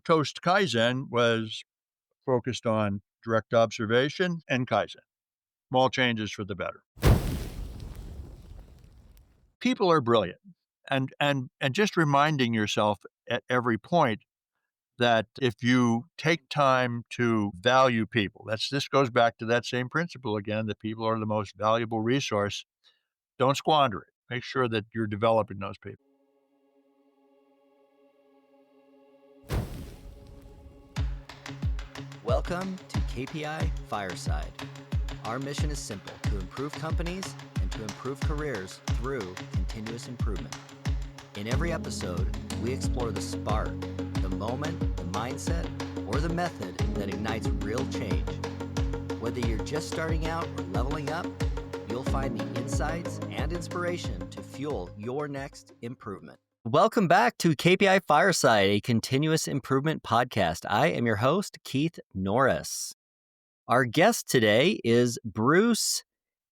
Toast Kaizen was focused on direct observation and Kaizen, small changes for the better. People are brilliant, and just reminding yourself at every point that if you take time to value people, this goes back to that same principle again, that people are the most valuable resource. Don't squander it. Make sure that you're developing those people. Welcome to KPI Fireside. Our mission is simple: to improve companies and to improve careers through continuous improvement. In every episode, we explore the spark, the moment, the mindset, or the method that ignites real change. Whether you're just starting out or leveling up, you'll find the insights and inspiration to fuel your next improvement. Welcome back to KPI Fireside, a continuous improvement podcast. I am your host, Keith Norris. Our guest today is Bruce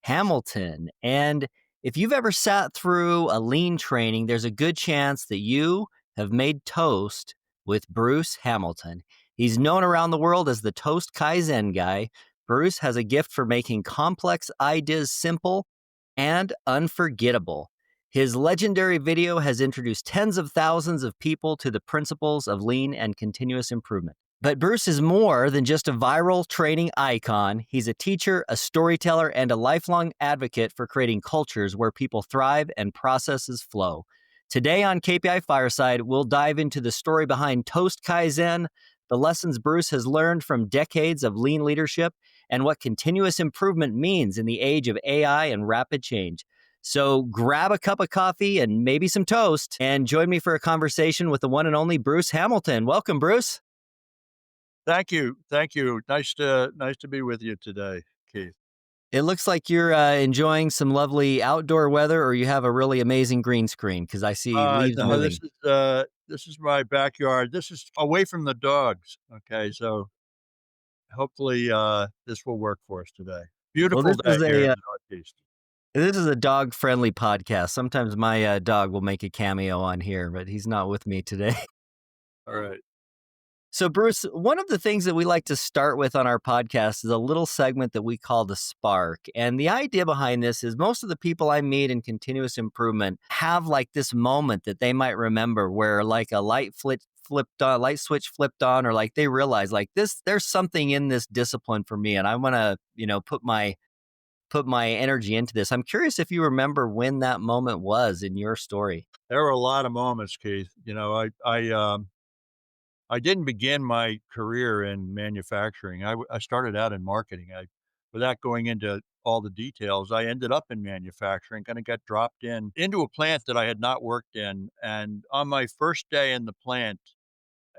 Hamilton. And if you've ever sat through a lean training, there's a good chance that you have made toast with Bruce Hamilton. He's known around the world as the Toast Kaizen guy. Bruce has a gift for making complex ideas simple and unforgettable. His legendary video has introduced tens of thousands of people to the principles of lean and continuous improvement. But Bruce is more than just a viral training icon. He's a teacher, a storyteller, and a lifelong advocate for creating cultures where people thrive and processes flow. Today on KPI Fireside, we'll dive into the story behind Toast Kaizen, the lessons Bruce has learned from decades of lean leadership, and what continuous improvement means in the age of AI and rapid change. So grab a cup of coffee and maybe some toast and join me for a conversation with the one and only Bruce Hamilton. Welcome, Bruce. Thank you. Thank you. Nice to be with you today, Keith. It looks like you're enjoying some lovely outdoor weather, or you have a really amazing green screen because I see leaves No, moving. this is my backyard. This is away from the dogs. Okay, so hopefully this will work for us today. Well, Beautiful day here in the Northeast. this is a dog-friendly podcast. Sometimes my dog will make a cameo on here, but he's not with me today. All right. So, Bruce, one of the things that we like to start with on our podcast is a little segment that we call the spark. And the idea behind this is most of the people I meet in continuous improvement have like this moment that they might remember where like a light switch flipped on, or like they realize like there's something in this discipline for me, and I want to, put my energy into this. I'm curious if you remember when that moment was in your story. There were a lot of moments, Keith. I didn't begin my career in manufacturing. I started out in marketing. Without going into all the details, I ended up in manufacturing, kind of got dropped into a plant that I had not worked in. And on my first day in the plant,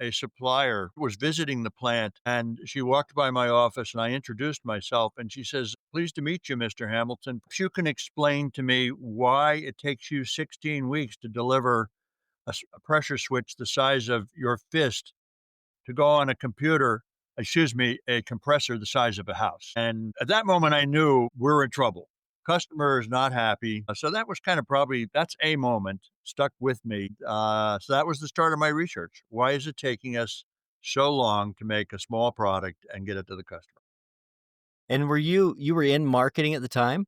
a supplier was visiting the plant and she walked by my office and I introduced myself and she says, "Pleased to meet you, Mr. Hamilton. If you can explain to me why it takes you 16 weeks to deliver a pressure switch the size of your fist to go on a compressor the size of a house." And at that moment, I knew we're in trouble. Customer is not happy. So that was that's a moment stuck with me. So that was the start of my research. Why is it taking us so long to make a small product and get it to the customer? And you were in marketing at the time?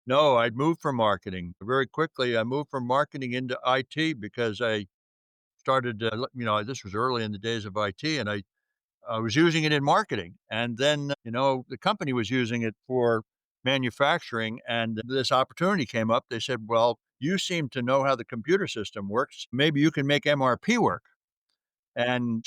No, I'd moved from marketing very quickly. I moved from marketing into IT because I started, this was early in the days of IT and I was using it in marketing. And then, the company was using it for manufacturing. And this opportunity came up. They said, "Well, you seem to know how the computer system works. Maybe you can make MRP work." And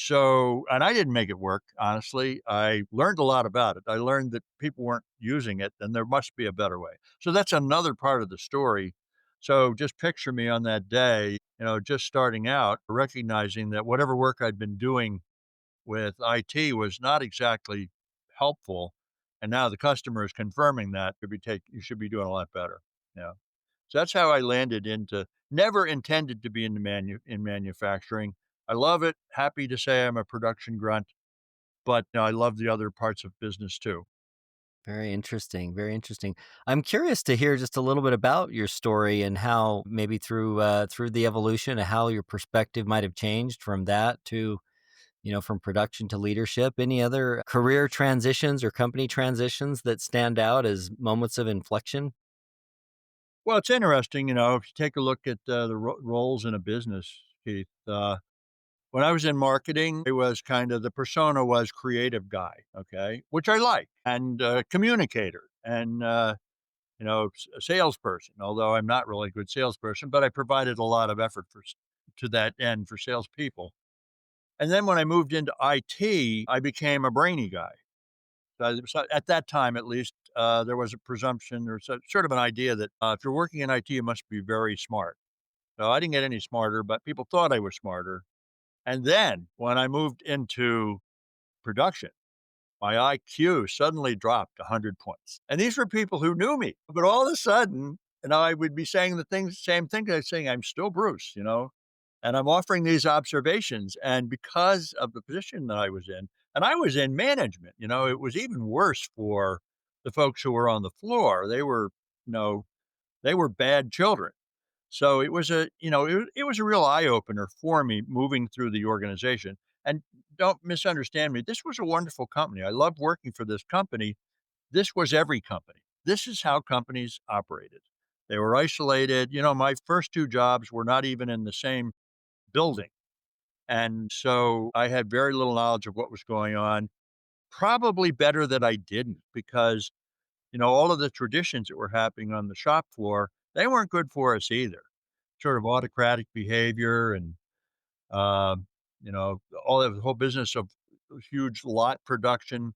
I didn't make it work, honestly. I learned a lot about it. I learned that people weren't using it and there must be a better way. So that's another part of the story. So just picture me on that day, just starting out, recognizing that whatever work I'd been doing with IT was not exactly helpful. And now the customer is confirming that you should be doing a lot better. Yeah. So that's how I landed never intended to be in manufacturing. I love it. Happy to say I'm a production grunt, but I love the other parts of business too. Very interesting. Very interesting. I'm curious to hear just a little bit about your story and how maybe through the evolution of how your perspective might have changed from that to, from production to leadership? Any other career transitions or company transitions that stand out as moments of inflection? Well, it's interesting, if you take a look at, the roles in a business, Keith, when I was in marketing, it was kind of the persona was creative guy, okay, which I like, and, communicator and, a salesperson, although I'm not really a good salesperson, but I provided a lot of effort to that end for salespeople. And then when I moved into IT, I became a brainy guy. So at that time, at least, there was a presumption or sort of an idea that if you're working in IT, you must be very smart. So I didn't get any smarter, but people thought I was smarter. And then when I moved into production, my IQ suddenly dropped 100 points. And these were people who knew me. But all of a sudden, I would be saying same thing I was saying, I'm still Bruce, and I'm offering these observations. And because of the position that I was in, and I was in management, it was even worse for the folks who were on the floor. You know, they were bad children. So it was a real eye opener for me moving through the organization. And don't misunderstand me. This was a wonderful company. I loved working for this company. This was every company. This is how companies operated. They were isolated. My first two jobs were not even in the same building. And so I had very little knowledge of what was going on. Probably better that I didn't because, all of the traditions that were happening on the shop floor, they weren't good for us either. Sort of autocratic behavior and, um, all of the whole business of huge lot production.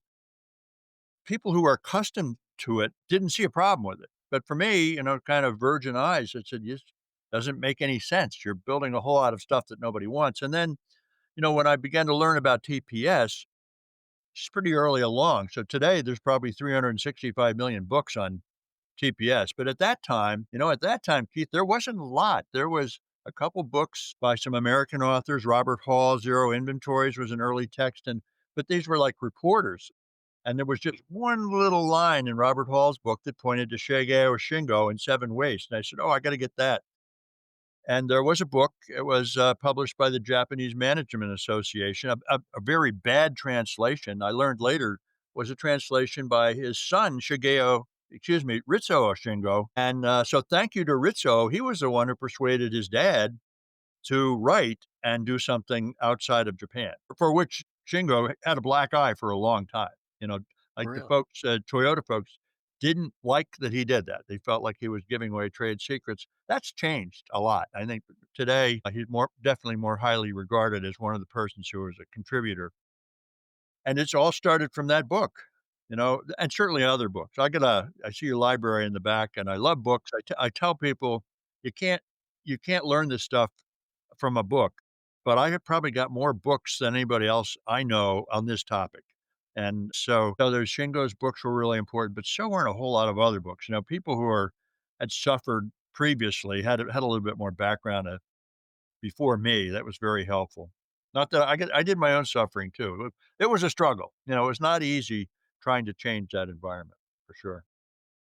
People who are accustomed to it didn't see a problem with it. But for me, kind of virgin eyes, it said, this doesn't make any sense. You're building a whole lot of stuff that nobody wants. And then, when I began to learn about TPS, it's pretty early along. So today there's probably 365 million books on TPS. But at that time, Keith, there wasn't a lot. There was a couple books by some American authors. Robert Hall, Zero Inventories was an early text, but these were like reporters. And there was just one little line in Robert Hall's book that pointed to Shigeo Shingo in Seven Waste. And I said, "Oh, I got to get that." And there was a book. It was published by the Japanese Management Association. A very bad translation. I learned later was a translation by his son Ritsuo Shingo. And so, thank you to Ritsuo. He was the one who persuaded his dad to write and do something outside of Japan, for which Shingo had a black eye for a long time. You know, like the Really? folks, Toyota folks didn't like that he did that. They felt like he was giving away trade secrets. That's changed a lot. I think today he's definitely more highly regarded as one of the persons who was a contributor. And it's all started from that book, and certainly other books. I see a library in the back and I love books. I tell people you can't, you can't learn this stuff from a book, but I have probably got more books than anybody else I know on this topic. And so there's Shingo's books were really important, but so weren't a whole lot of other books. People who had suffered previously had a little bit more background before me. That was very helpful. Not that I did my own suffering too. It was a struggle. It was not easy trying to change that environment for sure.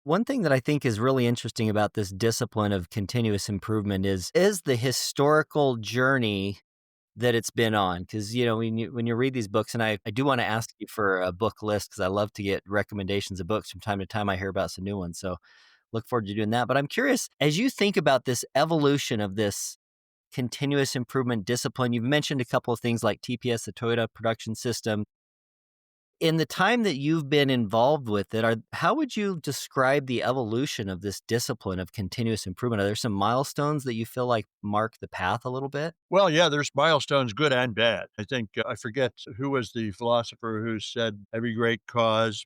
One thing that I think is really interesting about this discipline of continuous improvement is the historical journey that it's been on. Because when you read these books, and I do want to ask you for a book list because I love to get recommendations of books from time to time. I hear about some new ones, so look forward to doing that. But I'm curious, as you think about this evolution of this continuous improvement discipline, you've mentioned a couple of things like TPS, the Toyota Production System. In the time that you've been involved with it, how would you describe the evolution of this discipline of continuous improvement? Are there some milestones that you feel like mark the path a little bit? Well, yeah, there's milestones, good and bad. I think I forget who was the philosopher who said every great cause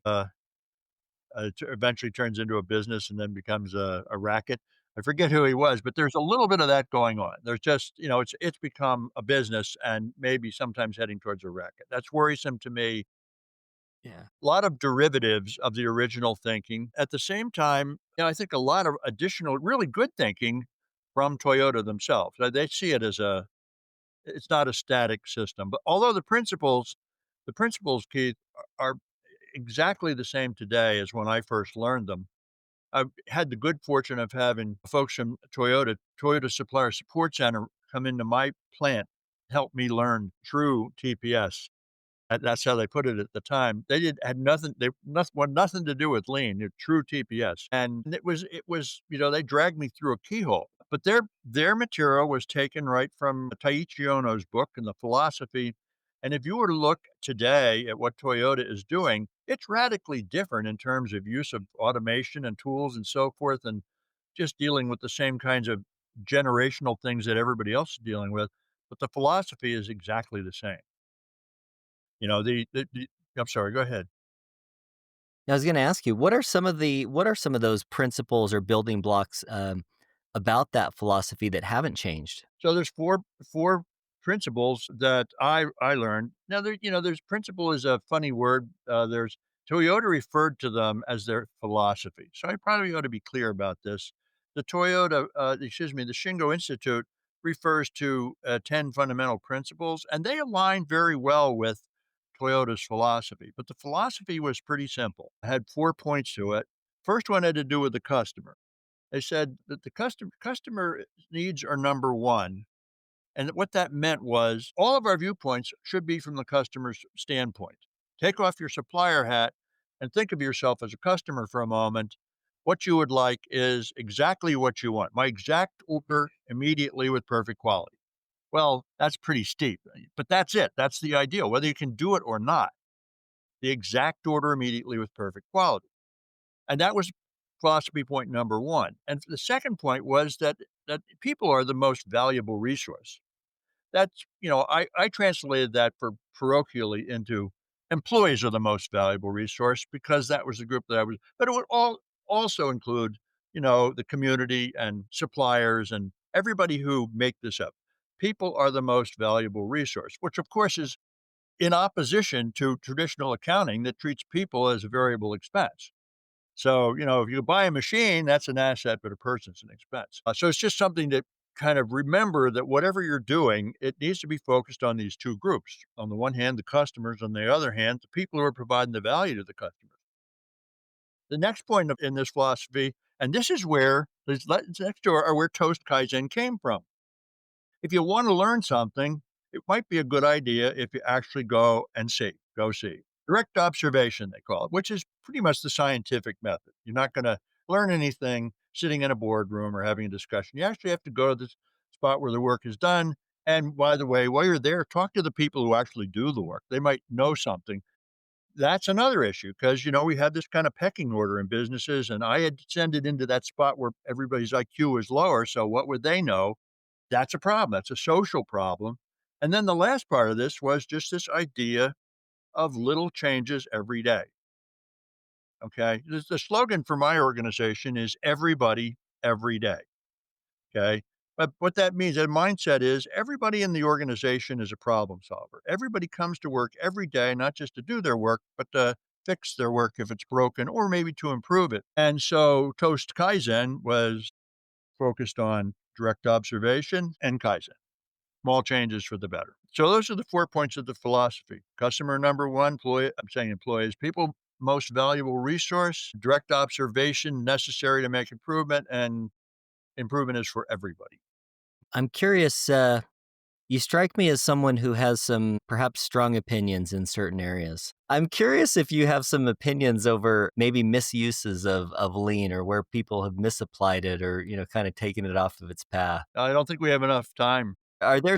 eventually turns into a business and then becomes a racket. I forget who he was, but there's a little bit of that going on. There's just, it's become a business and maybe sometimes heading towards a racket. That's worrisome to me. Yeah. A lot of derivatives of the original thinking. At the same time, I think a lot of additional really good thinking from Toyota themselves. They see it as it's not a static system, but although the principles, Keith, are exactly the same today as when I first learned them. I've had the good fortune of having folks from Toyota Supplier Support Center come into my plant, help me learn true TPS. That's how they put it at the time. They did had nothing they nothing want nothing to do with lean, true TPS, and it was, they dragged me through a keyhole, but their material was taken right from Taiichi Ohno's book and the philosophy, and if you were to look today at what Toyota is doing, it's radically different in terms of use of automation and tools and so forth, and just dealing with the same kinds of generational things that everybody else is dealing with, but the philosophy is exactly the same. You know, the I'm sorry, go ahead. I was gonna ask you, what are some of those principles or building blocks, about that philosophy that haven't changed? So there's four principles that I learned. Now there's principle is a funny word. There's Toyota referred to them as their philosophy. So I probably ought to be clear about this. The Shingo Institute refers to 10 fundamental principles, and they align very well with Toyota's philosophy. But the philosophy was pretty simple. It had 4 points to it. First one had to do with the customer. They said that the customer needs are number 1, and what that meant was all of our viewpoints should be from the customer's standpoint. Take off your supplier hat and think of yourself as a customer for a moment. What you would like is exactly what you want. My exact order immediately with perfect quality. Well, that's pretty steep, but that's it. That's the ideal, whether you can do it or not. The exact order immediately with perfect quality. And that was philosophy point number 1. And the second point was that people are the most valuable resource. I translated that for parochially into employees are the most valuable resource because that was the group that I was, but it would also include, the community and suppliers and everybody who make this up. People are the most valuable resource, which of course is in opposition to traditional accounting that treats people as a variable expense. So, if you buy a machine, that's an asset, but a person's an expense. So it's just something to kind of remember that whatever you're doing, it needs to be focused on these two groups. On the one hand, the customers, on the other hand, the people who are providing the value to the customers. The next point in this philosophy, and this is where this next door are where Toast Kaizen came from. If you want to learn something, it might be a good idea if you actually go see. Direct observation, they call it, which is pretty much the scientific method. You're not going to learn anything sitting in a boardroom or having a discussion. You actually have to go to the spot where the work is done. And by the way, while you're there, talk to the people who actually do the work. They might know something. That's another issue because, we have this kind of pecking order in businesses, and I had descended into that spot where everybody's IQ is lower. So what would they know? That's a problem, that's a social problem, and then the last part of this was just this idea of little changes every day, okay? The slogan for my organization is "Everybody, every day," okay? But what that means, that mindset is everybody in the organization is a problem solver. Everybody comes to work every day, not just to do their work, but to fix their work if it's broken or maybe to improve it, and so Toast Kaizen was focused on direct observation and Kaizen. Small changes for the better. So those are the 4 points of the philosophy. Customer number 1, I'm saying employees, people most valuable resource, direct observation necessary to make improvement, and improvement is for everybody. I'm curious, you strike me as someone who has some perhaps strong opinions in certain areas. I'm curious if you have some opinions over maybe misuses of lean or where people have misapplied it or, kind of taken it off of its path. I don't think we have enough time. Are there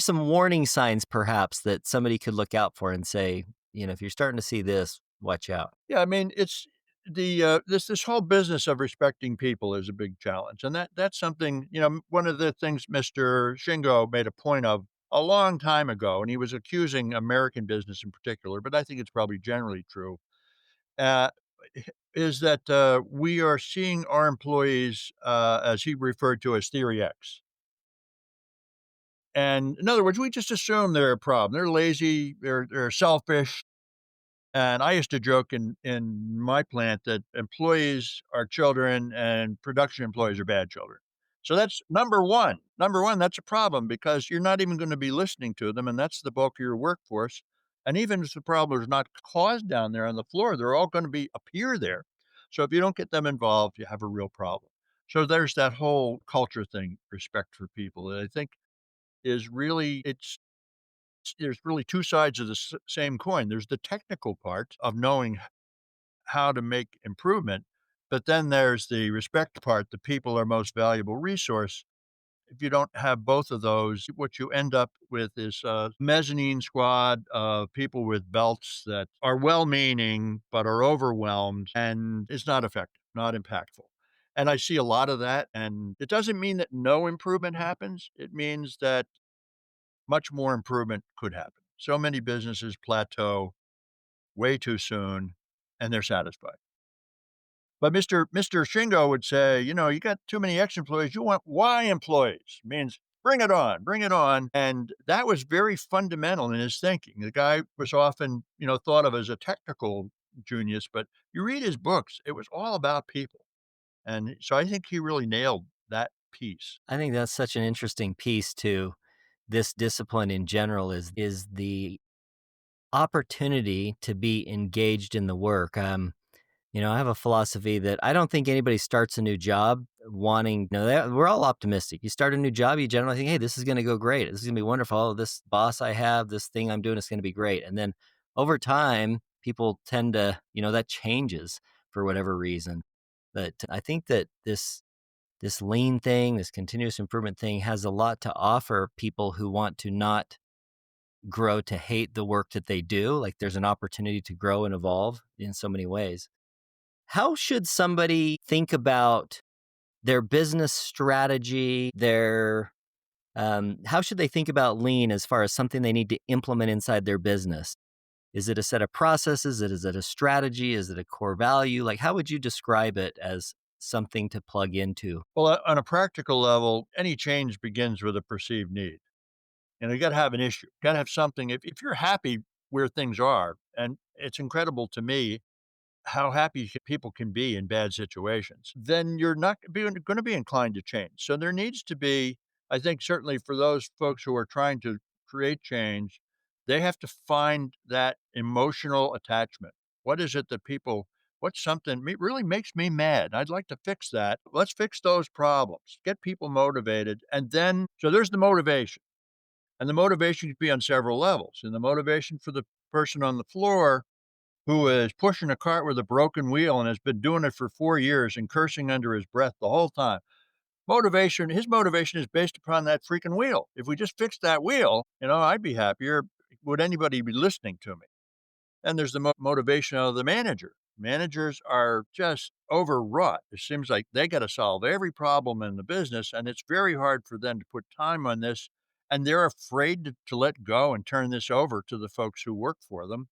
some warning signs perhaps that somebody could look out for and say, if you're starting to see this, watch out? Yeah, I mean, it's this whole business of respecting people is a big challenge, and that's something, one of the things Mr. Shingo made a point of a long time ago, and he was accusing American business in particular, but I think it's probably generally true, uh, is that, we are seeing our employees, as he referred to as Theory X. And in other words, we just assume they're a problem. They're lazy, they're selfish, and I used to joke in my plant that employees are children and production employees are bad children. So that's number 1. Number 1, that's a problem because you're not even gonna be listening to them, and that's the bulk of your workforce. And even if the problem is not caused down there on the floor, they're all gonna be appear there. So if you don't get them involved, you have a real problem. So there's that whole culture thing, respect for people, that I think is really it's there's really 2 sides of the same coin. There's the technical part of knowing how to make improvement, but then there's the respect part, the people are most valuable resource. If you don't have both of those, what you end up with is a mezzanine squad of people with belts that are well-meaning, but are overwhelmed, and it's not effective, not impactful. And I see a lot of that, and it doesn't mean that no improvement happens. It means that much more improvement could happen. So many businesses plateau way too soon, and they're satisfied. But Mr. Shingo would say, "You got too many X employees, you want Y employees." Means bring it on, and that was very fundamental in his thinking. The guy was often, thought of as a technical genius, but you read his books, it was all about people, and so I think he really nailed that piece. I think that's such an interesting piece to this discipline in general is the opportunity to be engaged in the work. I have a philosophy that I don't think anybody starts a new job wanting, we're all optimistic. You start a new job, you generally think, hey, this is going to go great. This is going to be wonderful. Oh, this boss I have, this thing I'm doing is going to be great. And then over time, people tend to, that changes for whatever reason. But I think that this lean thing, this continuous improvement thing has a lot to offer people who want to not grow to hate the work that they do. Like there's an opportunity to grow and evolve in so many ways. How should somebody think about their business strategy, how should they think about lean as far as something they need to implement inside their business? Is it a set of processes? Is it a strategy? Is it a core value? Like, how would you describe it as something to plug into? Well, on a practical level, any change begins with a perceived need. You gotta have an issue, gotta have something. If you're happy where things are, and it's incredible to me how happy people can be in bad situations, then you're not gonna be inclined to change. So there needs to be, I think, certainly for those folks who are trying to create change, they have to find that emotional attachment. What is it that people what's something really makes me mad? I'd like to fix that. Let's fix those problems, get people motivated, and then so there's the motivation. And the motivation could be on several levels. And the motivation for the person on the floor who is pushing a cart with a broken wheel and has been doing it for 4 years and cursing under his breath the whole time. His motivation is based upon that freaking wheel. If we just fixed that wheel, I'd be happier. Would anybody be listening to me? And there's the motivation of the manager. Managers are just overwrought. It seems like they got to solve every problem in the business, and it's very hard for them to put time on this. And they're afraid to let go and turn this over to the folks who work for them.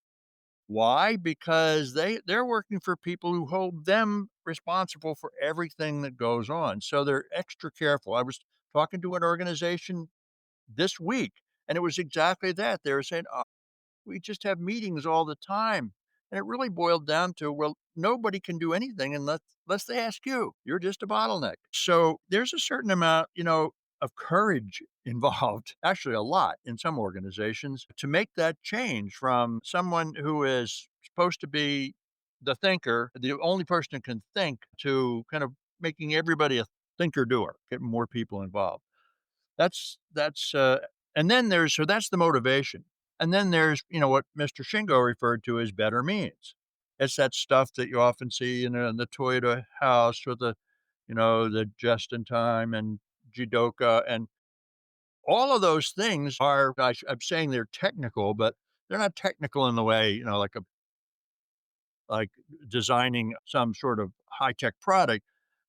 Why? Because they're working for people who hold them responsible for everything that goes on. So they're extra careful. I was talking to an organization this week, and it was exactly that. They were saying, we just have meetings all the time. And it really boiled down to, well, nobody can do anything unless they ask you. You're just a bottleneck. So there's a certain amount, of courage involved, actually a lot in some organizations, to make that change from someone who is supposed to be the thinker, the only person who can think, to kind of making everybody a thinker doer, getting more people involved. That's and then there's so that's the motivation. And then there's, what Mr. Shingo referred to as better means. It's that stuff that you often see in the Toyota house or the just in time and Jidoka and all of those things are, I'm saying they're technical, but they're not technical in the way, like designing some sort of high tech product,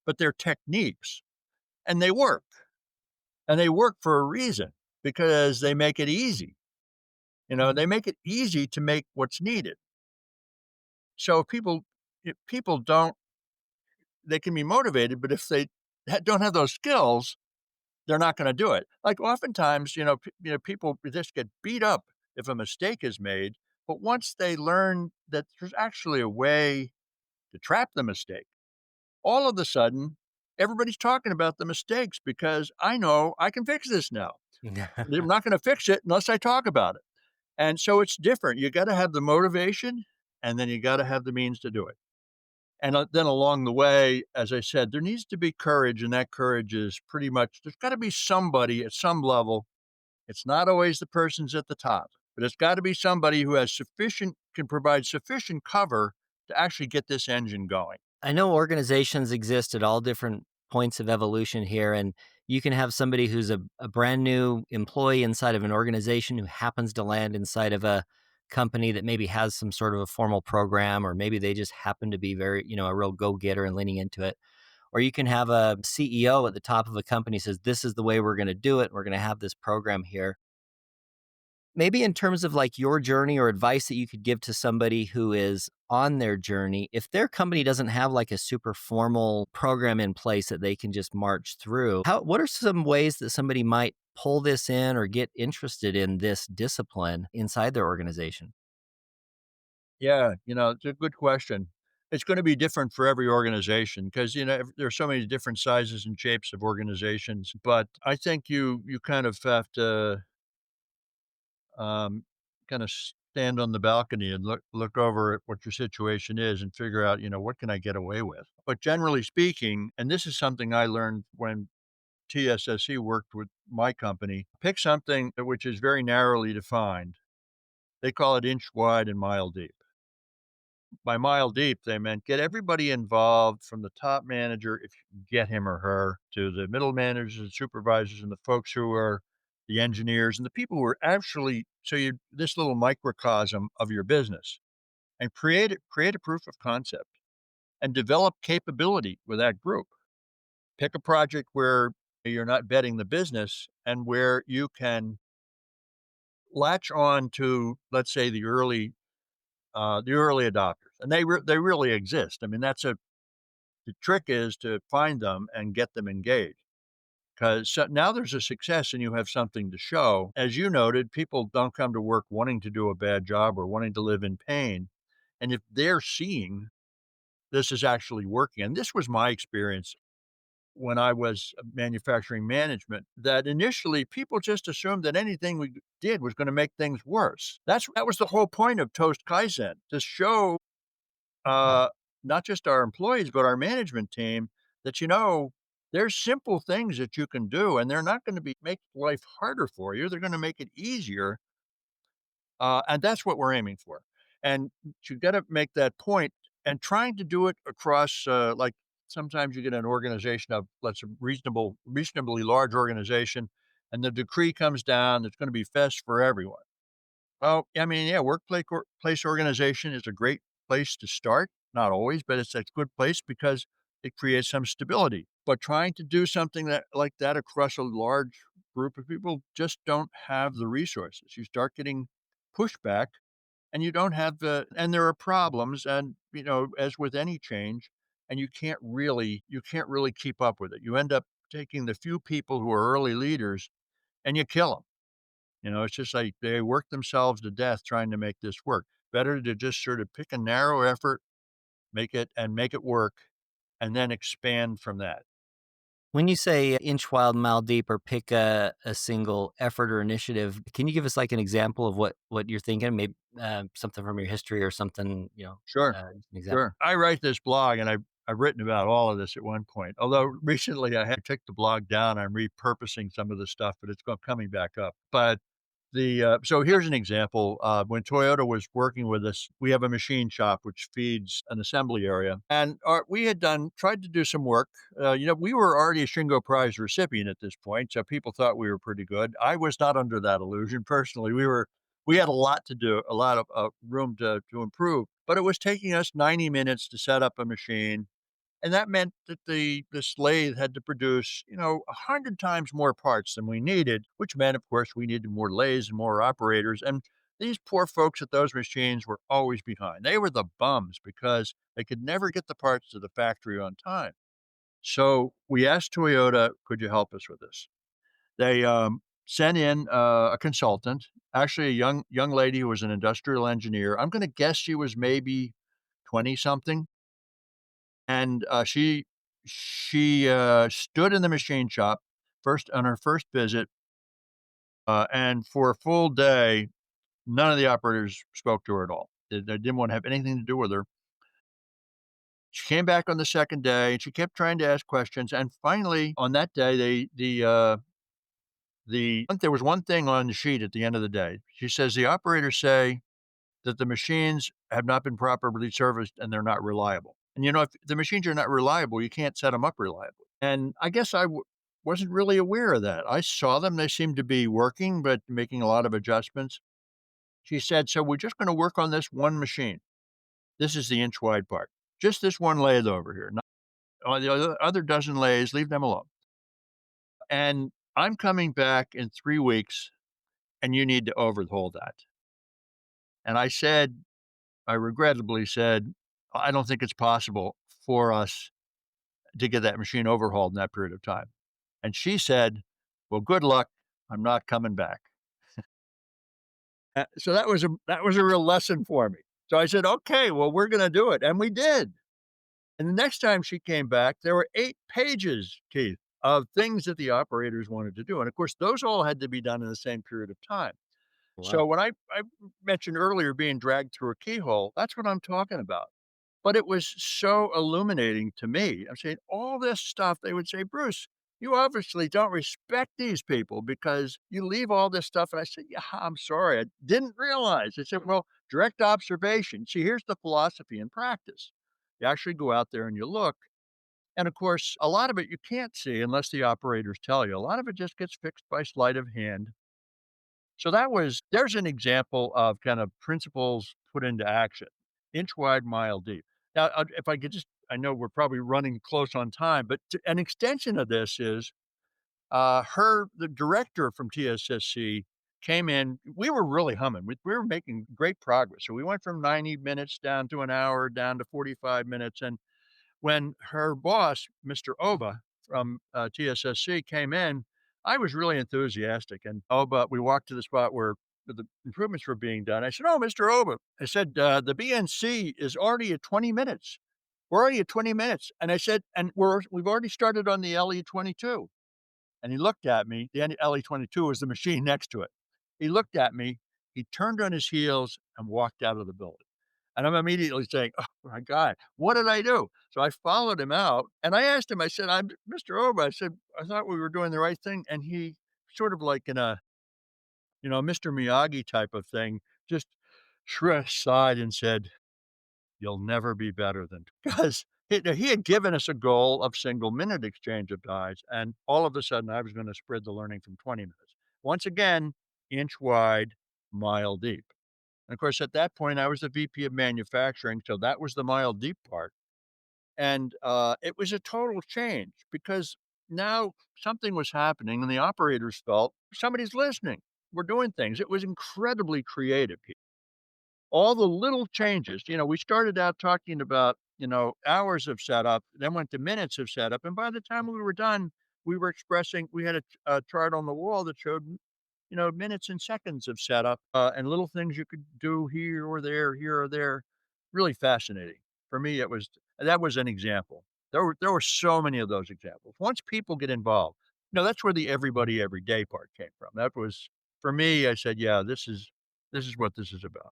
but they're techniques and they work. And they work for a reason because they make it easy. They make it easy to make what's needed. So if people don't, they can be motivated, but if they don't have those skills, they're not going to do it. Like oftentimes, people just get beat up if a mistake is made. But once they learn that there's actually a way to trap the mistake, all of a sudden, everybody's talking about the mistakes because I know I can fix this now. They're not going to fix it unless I talk about it. And so it's different. You gotta have the motivation, and then you gotta have the means to do it. And, then along the way, as I said, there needs to be courage, and that courage is pretty much there's gotta be somebody at some level. It's not always the persons at the top. but it's got to be somebody who has sufficient can provide sufficient cover to actually get this engine going. I know organizations exist at all different points of evolution here, and you can have somebody who's a brand new employee inside of an organization who happens to land inside of a company that maybe has some sort of a formal program, or maybe they just happen to be very, a real go getter and leaning into it. Or you can have a CEO at the top of a company says, "This is the way we're going to do it. We're going to have this program here." Maybe in terms of like your journey or advice that you could give to somebody who is on their journey, if their company doesn't have like a super formal program in place that they can just march through, what are some ways that somebody might pull this in or get interested in this discipline inside their organization? Yeah, it's a good question. It's going to be different for every organization because there are so many different sizes and shapes of organizations. But I think you kind of have to um, kind of stand on the balcony and look over at what your situation is and figure out, what can I get away with. But generally speaking, and this is something I learned when TSSE worked with my company, pick something which is very narrowly defined. They call it inch wide and mile deep. By mile deep, they meant get everybody involved from the top manager, if you can get him or her, to the middle managers and supervisors and the folks who are the engineers and the people who are actually so you this little microcosm of your business and create a proof of concept and develop capability with that group. Pick a project where you're not betting the business and where you can latch on to, let's say, the early adopters, and they really exist. I mean, the trick is to find them and get them engaged. Because now there's a success and you have something to show. As you noted, people don't come to work wanting to do a bad job or wanting to live in pain. And if they're seeing this is actually working, and this was my experience when I was manufacturing management, that initially people just assumed that anything we did was going to make things worse. That was the whole point of Toast Kaizen, to show uh, not just our employees, but our management team that, there's simple things that you can do and they're not going to be make life harder for you. They're going to make it easier. And that's what we're aiming for. And you got to make that point and trying to do it across, like sometimes you get an organization of, let's say, reasonably large organization, and the decree comes down. It's going to be fest for everyone. Well, I mean, yeah, place organization is a great place to start. Not always, but it's a good place because it creates some stability. But trying to do something that like that across a large group of people just don't have the resources. You start getting pushback and you don't have and there are problems and as with any change and you can't really keep up with it. You end up taking the few people who are early leaders and you kill them. It's just like they work themselves to death trying to make this work. Better to just sort of pick a narrow effort, make it work, and then expand from that. When you say inch wide, mile deep, or pick a single effort or initiative, can you give us like an example of what you're thinking? Maybe something from your history or something, Sure, an example. sure. I write this blog, and I've written about all of this at one point. Although recently I had to take the blog down, I'm repurposing some of the stuff, but it's coming back up. But so here's an example. When Toyota was working with us, we have a machine shop which feeds an assembly area, and we had tried to do some work. We were already a Shingo Prize recipient at this point, so people thought we were pretty good. I was not under that illusion personally. We had a lot to do, a lot of room to improve, but it was taking us 90 minutes to set up a machine, and that meant that this lathe had to produce, 100 times more parts than we needed, which meant, of course, we needed more lathes and more operators. And these poor folks at those machines were always behind. They were the bums because they could never get the parts to the factory on time. So we asked Toyota, could you help us with this? They sent in a consultant, actually a young lady who was an industrial engineer. I'm going to guess she was maybe 20 something, and she stood in the machine shop first on her first visit, and for a full day, none of the operators spoke to her at all. They didn't want to have anything to do with her. She came back on the second day, and she kept trying to ask questions, and finally, on that day, There was one thing on the sheet at the end of the day. She says, "The operators say that the machines have not been properly serviced and they're not reliable." And, if the machines are not reliable, you can't set them up reliably. And I guess wasn't really aware of that. I saw them, they seemed to be working, but making a lot of adjustments. She said, "So we're just gonna work on this one machine. This is the inch wide part. Just this one lathe over here. Not all the other dozen lathes, leave them alone. And I'm coming back in 3 weeks, and you need to overhaul that." And I regrettably said, "I don't think it's possible for us to get that machine overhauled in that period of time." And she said, "Well, good luck. I'm not coming back." So that was a real lesson for me. So I said, "Okay, well, we're gonna do it." And we did. And the next time she came back, there were 8 pages, Keith, of things that the operators wanted to do. And of course, those all had to be done in the same period of time. So Wow. when I mentioned earlier being dragged through a keyhole, that's what I'm talking about. But it was so illuminating to me. I'm saying all this stuff, they would say, "Bruce, you obviously don't respect these people because you leave all this stuff." And I said, "Yeah, I'm sorry. I didn't realize." They said, "Well, direct observation. See, here's the philosophy in practice. You actually go out there and you look. And of course, a lot of it you can't see unless the operators tell you. A lot of it just gets fixed by sleight of hand." So there's an example of kind of principles put into action, inch wide, mile deep. Now, if I could just, I know we're probably running close on time, but an extension of this is the director from TSSC came in. We were really humming. We were making great progress. So we went from 90 minutes down to an hour, down to 45 minutes. And when her boss, Mr. Oba from, TSSC came in, I was really enthusiastic, and Oba we walked to the spot where the improvements were being done. I said, "Oh, Mr. Oba," I said, "The BNC is already at 20 minutes. We're already at 20 minutes." And I said, "And we've already started on the LE22." And he looked at me. The LE22 was the machine next to it. He looked at me, he turned on his heels and walked out of the building. And I'm immediately saying, "Oh my god, what did I do?" So I followed him out and I asked him, I said, "I'm Mr. Oba," I said, "I thought we were doing the right thing." And he sort of like in a, Mr. Miyagi type of thing, just sighed and said, "You'll never be better than," because he had given us a goal of single minute exchange of dies, and all of a sudden I was gonna spread the learning from 20 minutes. Once again, inch wide, mile deep. And of course, at that point, I was the VP of manufacturing, so that was the mile deep part. And it was a total change because now something was happening and the operators felt somebody's listening. We're doing things. It was incredibly creative. All the little changes, we started out talking about, hours of setup, then went to minutes of setup. And by the time we were done, we had a chart on the wall that showed, minutes and seconds of setup and little things you could do here or there. Really fascinating. For me, that was an example. There were so many of those examples. Once people get involved, that's where the everybody every day part came from. That was for me, I said, yeah, this is what this is about.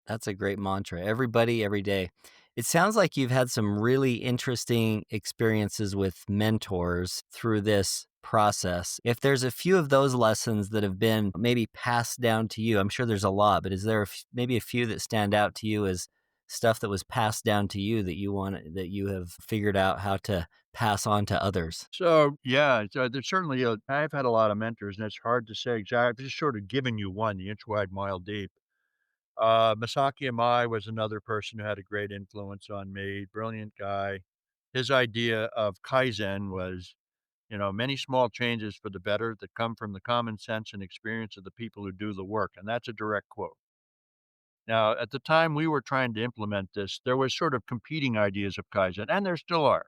That's a great mantra. Everybody, every day. It sounds like you've had some really interesting experiences with mentors through this process. If there's a few of those lessons that have been maybe passed down to you, I'm sure there's a lot, but is there maybe a few that stand out to you as stuff that was passed down to you that you have figured out how to pass on to others? So, yeah, there's certainly I've had a lot of mentors, and it's hard to say exactly. I've just sort of given you one, the inch wide, mile deep. Masaki Amai was another person who had a great influence on me, brilliant guy. His idea of Kaizen was, many small changes for the better that come from the common sense and experience of the people who do the work. And that's a direct quote. Now, at the time we were trying to implement this, there was sort of competing ideas of Kaizen, and there still are.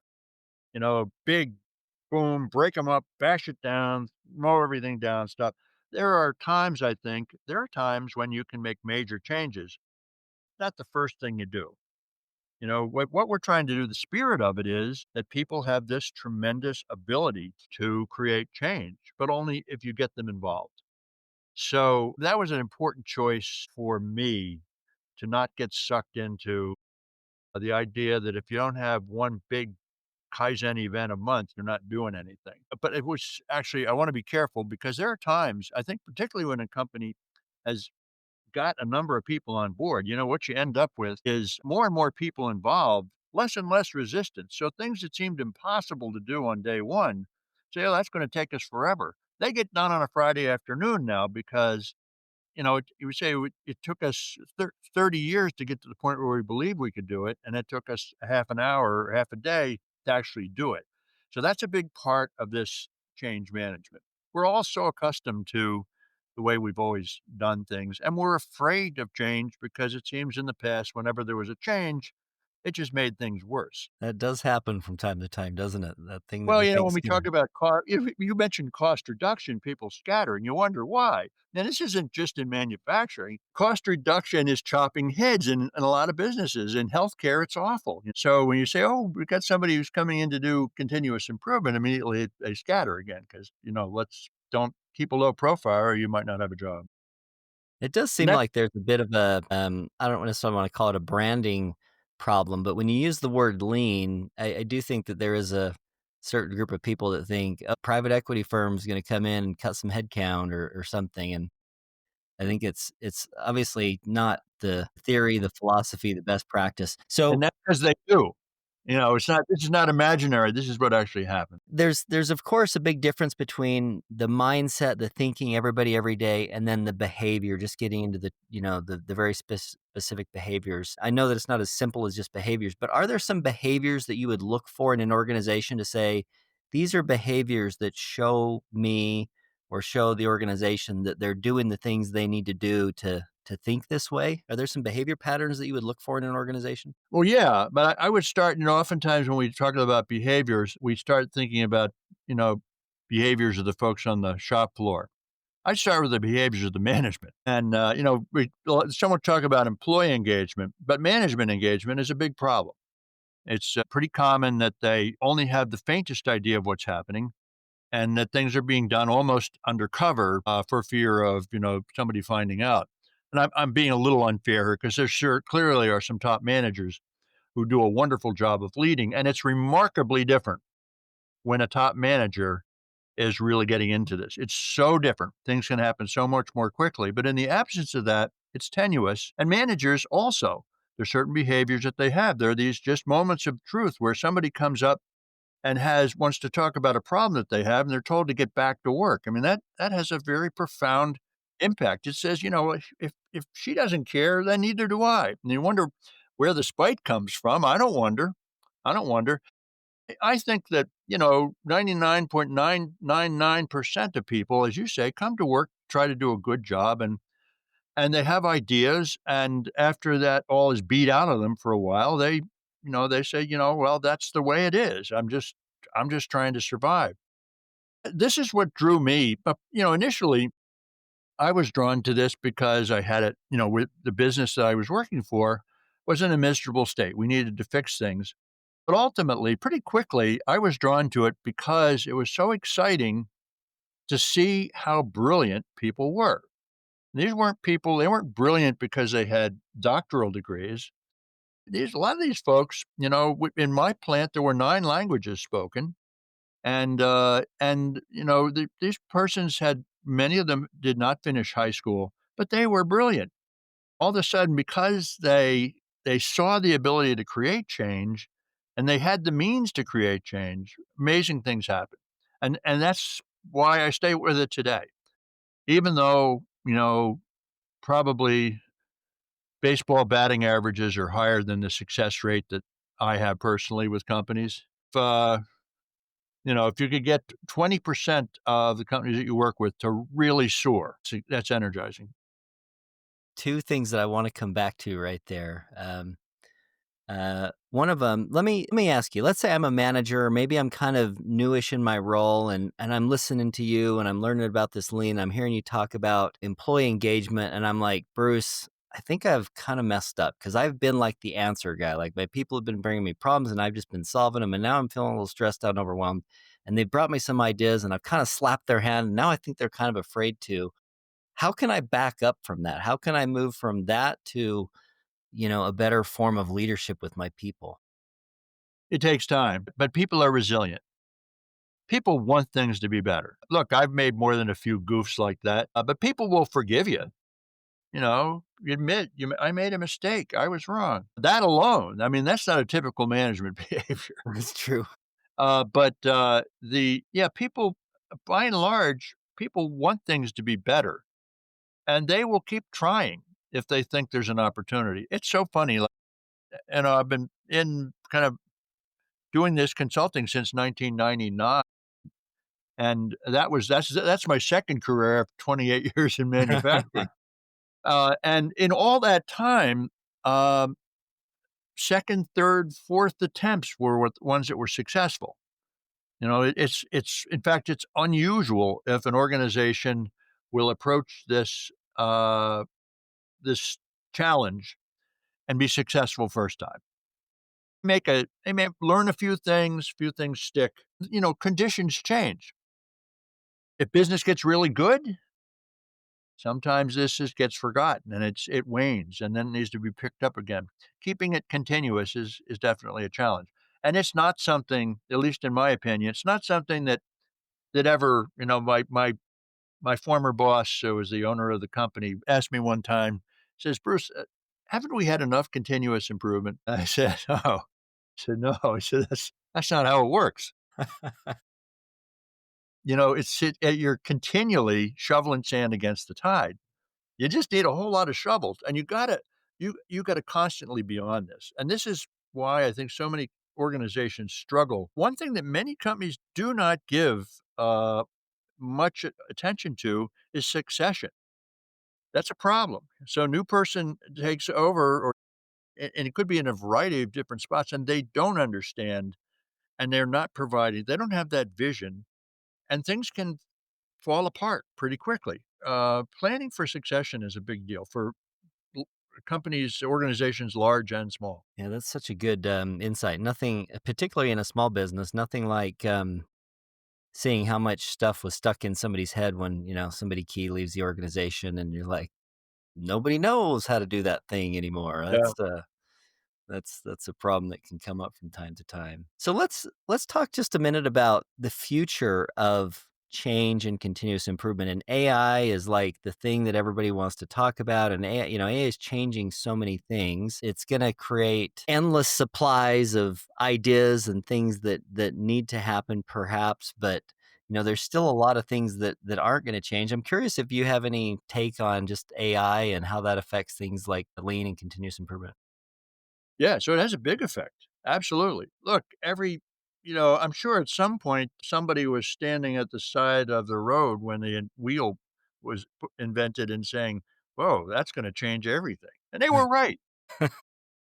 Big boom, break them up, bash it down, mow everything down, stuff. There are times when you can make major changes. Not the first thing you do. What we're trying to do, the spirit of it is that people have this tremendous ability to create change, but only if you get them involved. So that was an important choice for me to not get sucked into the idea that if you don't have one big Kaizen event a month, you're not doing anything. But it was actually, I want to be careful because there are times, I think, particularly when a company has got a number of people on board, what you end up with is more and more people involved, less and less resistance. So things that seemed impossible to do on day one, say, oh, that's going to take us forever. They get done on a Friday afternoon now because you would say it took us 30 years to get to the point where we believe we could do it, and it took us a half an hour or half a day to actually do it. So that's a big part of this change management. We're all so accustomed to the way we've always done things, and we're afraid of change because it seems in the past, whenever there was a change, it just made things worse. That does happen from time to time, doesn't it? That thing that Well, we when think's we talk gonna. about you mentioned cost reduction, people scatter, and you wonder why. Now, this isn't just in manufacturing. Cost reduction is chopping heads in a lot of businesses. In healthcare, it's awful. So when you say, "Oh, we've got somebody who's coming in to do continuous improvement," immediately they scatter again because let's don't keep a low profile, or you might not have a job. It does And seem that like there's a bit of a, I don't necessarily wanna call it a branding problem, but when you use the word lean, I do think that there is a certain group of people that think a private equity firm's gonna come in and cut some headcount or something, and I think it's obviously not the theory, the philosophy, the best practice. and So that's because they do. It's not. This is not imaginary. This is what actually happened. there's of course a big difference between the mindset, the thinking everybody every day, and then the behavior, just getting into the very specific behaviors. I know that it's not as simple as just behaviors, but are there some behaviors that you would look for in an organization to say, these are behaviors that show me or show the organization that they're doing the things they need to do to think this way? Are there some behavior patterns that you would look for in an organization? Well, yeah, but I would start, oftentimes when we talk about behaviors, we start thinking about, you know, behaviors of the folks on the shop floor. I start with the behaviors of the management. And, someone talk about employee engagement, but management engagement is a big problem. It's pretty common that they only have the faintest idea of what's happening and that things are being done almost undercover for fear of, somebody finding out. And I'm being a little unfair here because there sure clearly are some top managers who do a wonderful job of leading. And it's remarkably different when a top manager is really getting into this. It's so different. Things can happen so much more quickly. But in the absence of that, it's tenuous. And managers also, there's certain behaviors that they have. There are these just moments of truth where somebody comes up and wants to talk about a problem that they have, and they're told to get back to work. I mean, that has a very profound impact. It says, if she doesn't care, then neither do I. And you wonder where the spite comes from. I don't wonder. I don't wonder. I think that, 99.999% of people, as you say, come to work, try to do a good job, and they have ideas, and after that all is beat out of them for a while, they say, "Well, that's the way it is. I'm just trying to survive." This is what drew me, but, initially, I was drawn to this because I had it, with the business that I was working for was in a miserable state. We needed to fix things. But ultimately, pretty quickly, I was drawn to it because it was so exciting to see how brilliant people were. These weren't people, they weren't brilliant because they had doctoral degrees. A lot of these folks, in my plant, there were 9 languages spoken. And these persons many of them did not finish high school, but they were brilliant. All of a sudden, because they saw the ability to create change and they had the means to create change, amazing things happen. And that's why I stay with it today. Even though, probably baseball batting averages are higher than the success rate that I have personally with companies. If you could get 20% of the companies that you work with to really soar, see, that's energizing. Two things that I want to come back to right there. One of them, let me ask you. Let's say I'm a manager, maybe I'm kind of newish in my role, and I'm listening to you, and I'm learning about this lean. I'm hearing you talk about employee engagement, and I'm like, Bruce, I think I've kind of messed up because I've been like the answer guy. Like my people have been bringing me problems, and I've just been solving them, and now I'm feeling a little stressed out and overwhelmed. And they brought me some ideas, and I've kind of slapped their hand, and now I think they're kind of afraid to. How can I back up from that? How can I move from that to a better form of leadership with my people? It takes time, but people are resilient. People want things to be better. Look, I've made more than a few goofs like that, but people will forgive you. You admit, I made a mistake. I was wrong. That alone, I mean, that's not a typical management behavior. That's true. People, by and large, people want things to be better, and they will keep trying if they think there's an opportunity. It's so funny. Like, I've been in kind of doing this consulting since 1999. And that's my second career after 28 years in manufacturing. And in all that time, um, 2nd, 3rd, 4th attempts were what ones that were successful. It's in fact, it's unusual if an organization will approach this challenge and be successful first time. They may learn a few things stick. Conditions change. If business gets really good, sometimes this just gets forgotten and it wanes and then it needs to be picked up again. Keeping it continuous is definitely a challenge. And it's not something, at least in my opinion, it's not something that ever, my former boss, who was the owner of the company, asked me one time, says, "Bruce, haven't we had enough continuous improvement?" I said, "Oh." I said, "No." I said, "That's not how it works." You're continually shoveling sand against the tide. You just need a whole lot of shovels, and you gotta constantly be on this, and this is why I think so many organizations struggle. One thing that many companies do not give, much attention to is succession. That's a problem. So, a new person takes over, and it could be in a variety of different spots, and they don't understand, and they're not providing they don't have that vision, and things can fall apart pretty quickly. Planning for succession is a big deal for l companies, organizations large and small. Yeah, that's such a good insight. Nothing, particularly in a small business, nothing like seeing how much stuff was stuck in somebody's head when somebody key leaves the organization, and you're like, nobody knows how to do that thing anymore. Yeah. That's a problem that can come up from time to time. So let's talk just a minute about the future of change and continuous improvement. And AI is like the thing that everybody wants to talk about. And AI is changing so many things. It's going to create endless supplies of ideas and things that need to happen, perhaps. But there's still a lot of things that aren't going to change. I'm curious if you have any take on just AI and how that affects things like lean and continuous improvement. Yeah, so it has a big effect. Absolutely. Look, I'm sure at some point somebody was standing at the side of the road when the wheel was invented and saying, "Whoa, that's gonna change everything." And they were right.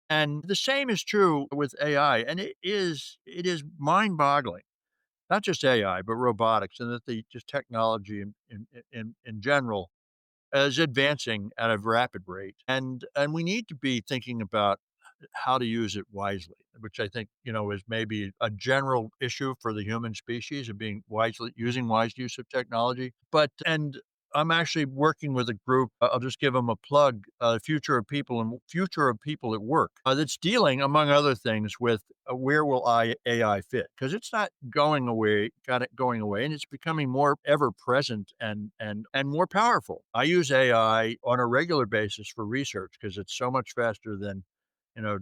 And the same is true with AI, and it is mind-boggling. Not just AI, but robotics and that the just technology in general is advancing at a rapid rate, and we need to be thinking about how to use it wisely, which I think, is maybe a general issue for the human species of being wisely using wise use of technology. And I'm actually working with a group. I'll just give them a plug. Future of People at Work. That's dealing, among other things, with where will AI fit? Because it's not going away, got it going away, and it's becoming more ever present and more powerful. I use AI on a regular basis for research because it's so much faster than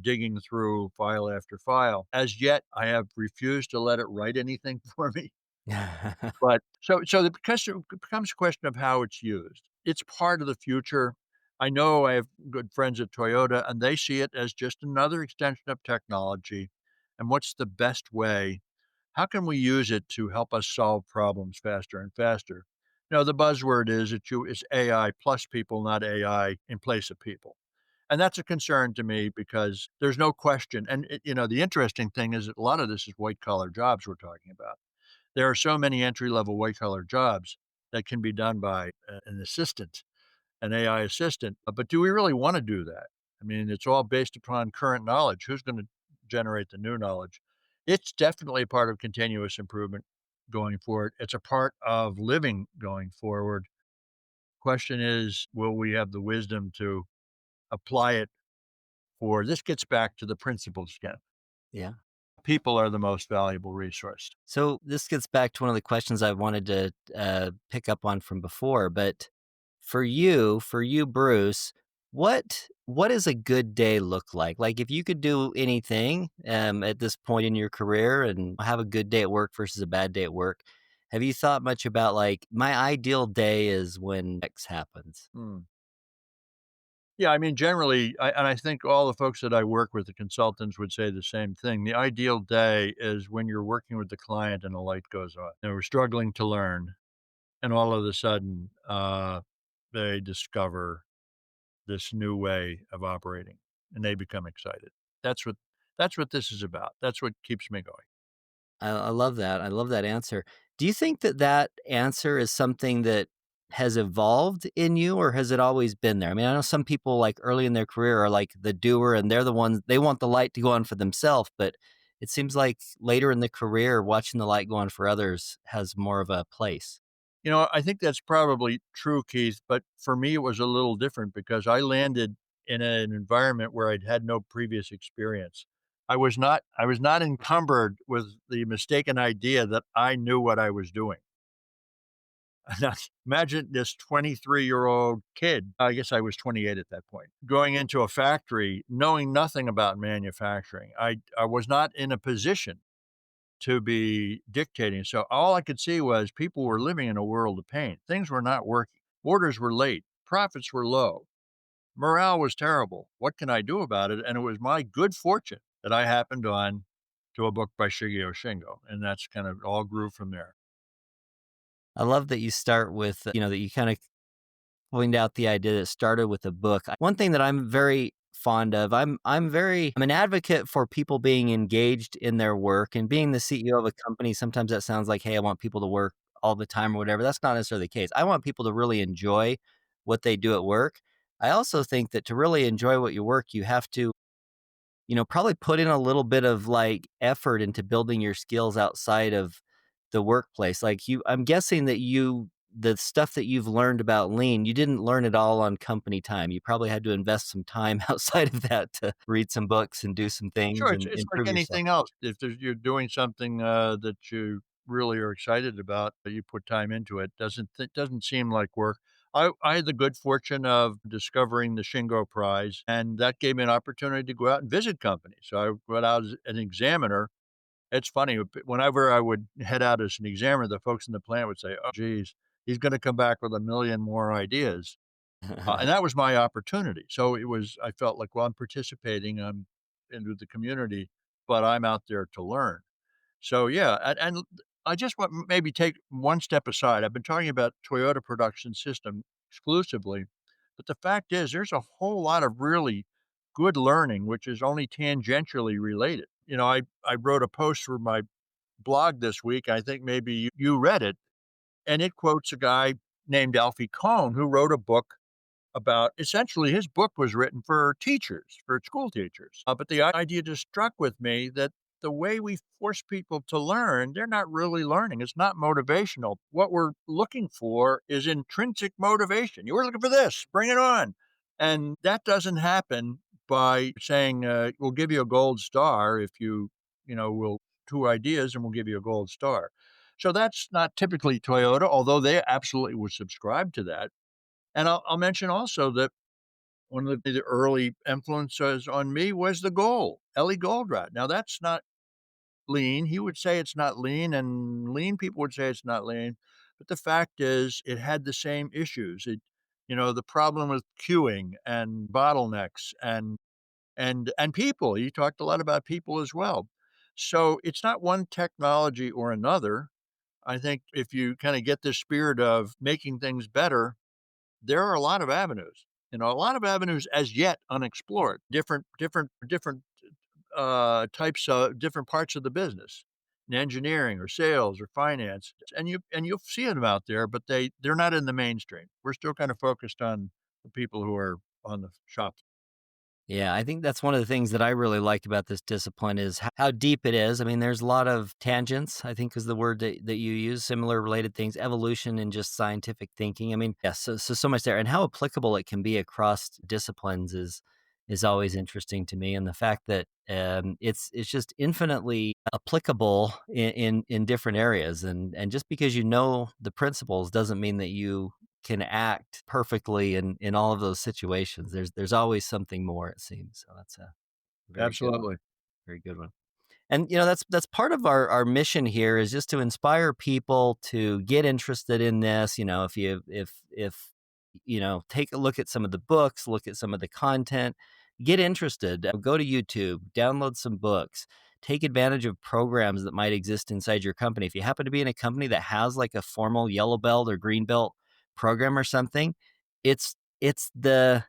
digging through file after file. As yet, I have refused to let it write anything for me. But because it becomes a question of how it's used. It's part of the future. I know I have good friends at Toyota, and they see it as just another extension of technology. And what's the best way? How can we use it to help us solve problems faster and faster? The buzzword is AI plus people, not AI in place of people. And that's a concern to me because there's no question. And the interesting thing is that a lot of this is white collar jobs we're talking about. There are so many entry-level white-collar jobs that can be done by an assistant, an AI assistant, but do we really wanna do that? I mean, it's all based upon current knowledge. Who's gonna generate the new knowledge? It's definitely a part of continuous improvement going forward. It's a part of living going forward. Question is, will we have the wisdom to apply it, or this gets back to the principles again. Yeah. People are the most valuable resource. So this gets back to one of the questions I wanted to pick up on from before. But for you, Bruce, what does a good day look like? Like, if you could do anything at this point in your career and have a good day at work versus a bad day at work, have you thought much about like my ideal day is when X happens? Hmm. Yeah, I mean, generally, and I think all the folks that I work with, the consultants, would say the same thing. The ideal day is when you're working with the client and the light goes on. And we're struggling to learn, and all of a sudden, they discover this new way of operating, and they become excited. That's what that's what this is about. That's what keeps me going. I love that. I love that answer. Do you think that that answer is something that has evolved in you, or has it always been there? I mean, I know some people like early in their career are like the doer and they're the ones they want the light to go on for themselves, but it seems like later in the career, watching the light go on for others has more of a place. I think that's probably true, Keith, but for me, it was a little different because I landed in an environment where I'd had no previous experience. I was not encumbered with the mistaken idea that I knew what I was doing. Now, imagine this 23-year-old kid, I guess I was 28 at that point, going into a factory knowing nothing about manufacturing. I was not in a position to be dictating. So all I could see was people were living in a world of pain. Things were not working. Orders were late. Profits were low. Morale was terrible. What can I do about it? And it was my good fortune that I happened on to a book by Shigeo Shingo. And that's kind of all grew from there. I love that you start with, that you kind of point out the idea that started with a book. One thing that I'm very fond of, I'm an advocate for people being engaged in their work and being the CEO of a company. Sometimes that sounds like, hey, I want people to work all the time or whatever. That's not necessarily the case. I want people to really enjoy what they do at work. I also think that to really enjoy what you work, you have to probably put in a little bit of like effort into building your skills outside of the workplace. Like I'm guessing that the stuff that you've learned about lean, you didn't learn it all on company time. You probably had to invest some time outside of that to read some books and do some things Sure, it's and it's like improve yourself. anything else. If you're doing something, that you really are excited about, that you put time into it, doesn't seem like work. I had the good fortune of discovering the Shingo Prize, and that gave me an opportunity to go out and visit companies. So I went out as an examiner. It's funny, whenever I would head out as an examiner, the folks in the plant would say, "Oh, geez, he's gonna come back with a million more ideas." And that was my opportunity. So I felt like, well, I'm participating, I'm into the community, but I'm out there to learn. So yeah, and I just want maybe take one step aside. I've been talking about Toyota Production System exclusively, but the fact is there's a whole lot of really good learning which is only tangentially related. I wrote a post for my blog this week. I think maybe you read it, and it quotes a guy named Alfie Kohn who wrote a book about essentially his book was written for teachers, for school teachers. But the idea just struck with me that the way we force people to learn, they're not really learning. It's not motivational. What we're looking for is intrinsic motivation. You were looking for this, bring it on. And that doesn't happen by saying, we'll give you a gold star if we'll two ideas and we'll give you a gold star. So that's not typically Toyota, although they absolutely would subscribe to that. And I'll mention also that one of the early influences on me was the Goal, Ellie Goldratt. Now that's not lean. He would say it's not lean, and lean people would say it's not lean. But the fact is, it had the same issues. The problem with queuing and bottlenecks and people. He talked a lot about people as well. So it's not one technology or another. I think if you kind of get the spirit of making things better, there are a lot of avenues, a lot of avenues as yet unexplored, different types of different parts of the business, in engineering or sales or finance, and you'll see them out there, but they're not in the mainstream. We're still kind of focused on the people who are on the shop. Yeah, I think that's one of the things that I really like about this discipline is how deep it is. I mean, there's a lot of tangents, I think is the word that you use, similar related things, evolution and just scientific thinking. I mean, yeah, so much there. And how applicable it can be across disciplines is is always interesting to me, and the fact that it's just infinitely applicable in different areas, and just because you know the principles doesn't mean that you can act perfectly in all of those situations. There's always something more, it seems. So that's a Absolutely. very good one. And that's part of our mission here is just to inspire people to get interested in this. If take a look at some of the books, look at some of the content, get interested, go to YouTube, download some books, take advantage of programs that might exist inside your company. If you happen to be in a company that has like a formal yellow belt or green belt program or something, it's the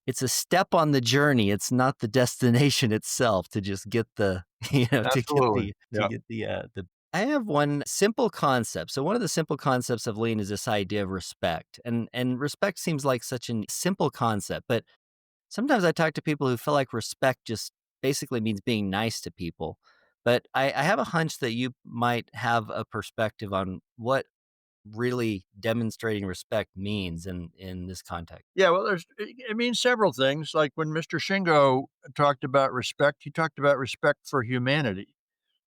it's a step on the journey. It's not the destination itself to just get the, Absolutely. to Yeah. get the I have one simple concept. So one of the simple concepts of lean is this idea of respect. And respect seems like such a simple concept, but sometimes I talk to people who feel like respect just basically means being nice to people. But I have a hunch that you might have a perspective on what really demonstrating respect means in this context. Yeah, well, it means several things. Like when Mr. Shingo talked about respect, he talked about respect for humanity.